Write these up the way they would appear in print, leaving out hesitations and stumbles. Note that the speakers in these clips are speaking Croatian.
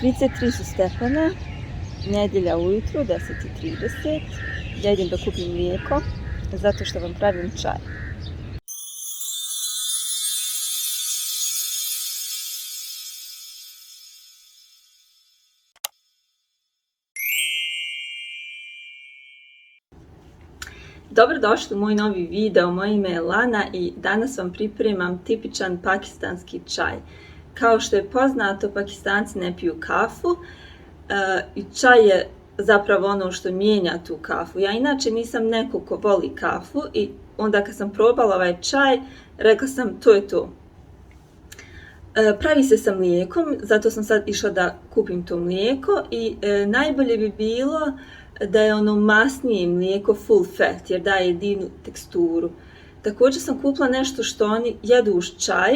33 su stepena, nedjelja ujutru, 10:30. Ja idem da kupim mlijeko, zato što vam pravim čaj. Dobrodošli u moj novi video, moje ime je Lana i danas vam pripremam tipičan pakistanski čaj. Kao što je poznato, Pakistanci ne piju kafu i čaj je zapravo ono što mijenja tu kafu. Ja inače nisam neko ko voli kafu i onda kad sam probala ovaj čaj, rekla sam to je to. Pravi se sa mlijekom, zato sam sad išla da kupim to mlijeko i najbolje bi bilo da je ono masnije mlijeko full fat jer daje divnu teksturu. Također sam kupila nešto što oni jedu uz čaj,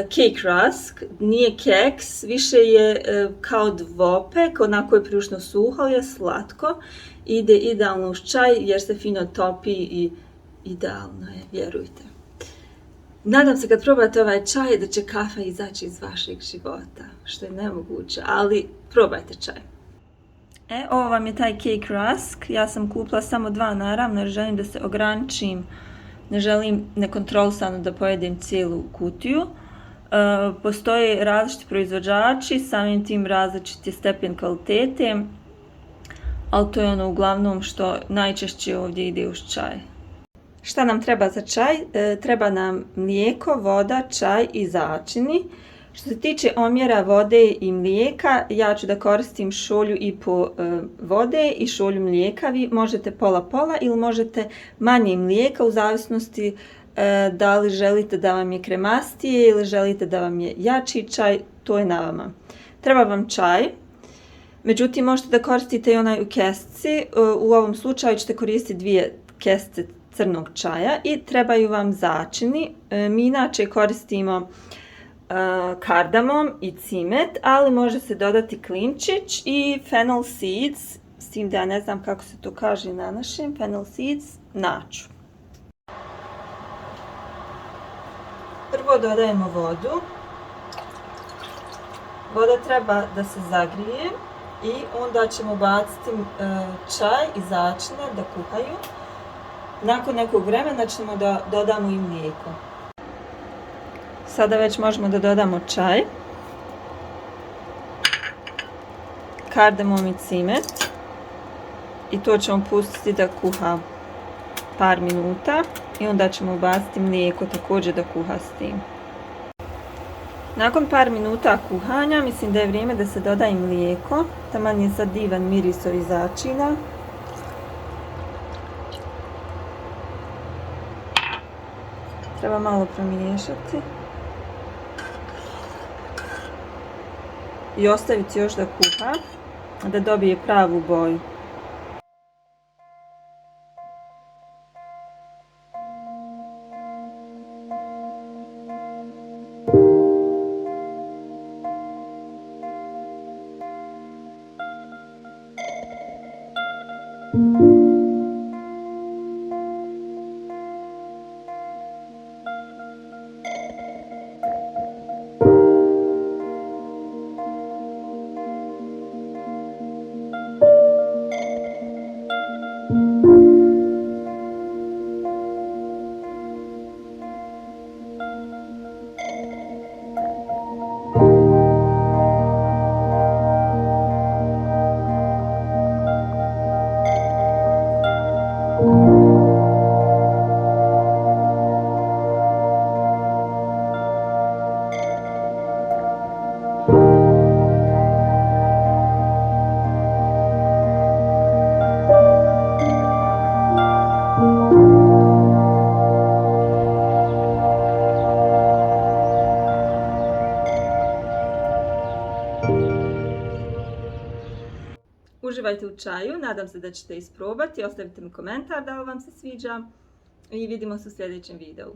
cake rusk, nije keks, više je kao dvopek, onako je prilično suho, ali je slatko. Ide idealno uz čaj jer se fino topi i idealno je, vjerujte. Nadam se kad probate ovaj čaj da će kafa izaći iz vašeg života, što je nemoguće, ali probajte čaj. Ovo vam je taj cake rusk, ja sam kupila samo 2 naravno jer želim da se ograničim, ne želim nekontrolisano da pojedem cijelu kutiju. Postoje različiti proizvođači, samim tim različiti stepen kvalitete, ali to je ono uglavnom što najčešće ovdje ide uz čaj. Šta nam treba za čaj? Treba nam mlijeko, voda, čaj i začini. Što se tiče omjera vode i mlijeka, ja ću da koristim šolju i po vode i šolju mlijeka. Vi možete pola-pola ili možete manje mlijeka u zavisnosti da li želite da vam je kremastije ili želite da vam je jači čaj, to je na vama. Treba vam čaj, međutim možete da koristite i onaj u kesici. U ovom slučaju ćete koristiti 2 kesice crnog čaja i trebaju vam začini. Mi inače koristimo kardamom i cimet, ali može se dodati klinčić i fennel seeds, s tim da ja ne znam kako se to kaže na našem, fennel seeds, naču. Prvo dodajemo vodu. Voda treba da se zagrije i onda ćemo baciti čaj i začine da kuhaju. Nakon nekog vremena ćemo da dodamo i mlijeko. Sada već možemo da dodamo čaj, kardamom i cimet i to ćemo pustiti da kuha par minuta i onda ćemo ubaciti mlijeko također da kuha s tim. Nakon par minuta kuhanja mislim da je vrijeme da se doda i mlijeko, taman je sad divan miris ovih začina. Treba malo promiješati. I ostaviti još da kuha, da dobije pravu boju. Uživajte u čaju, nadam se da ćete isprobati, ostavite mi komentar da li vam se sviđa i vidimo se u sljedećem videu.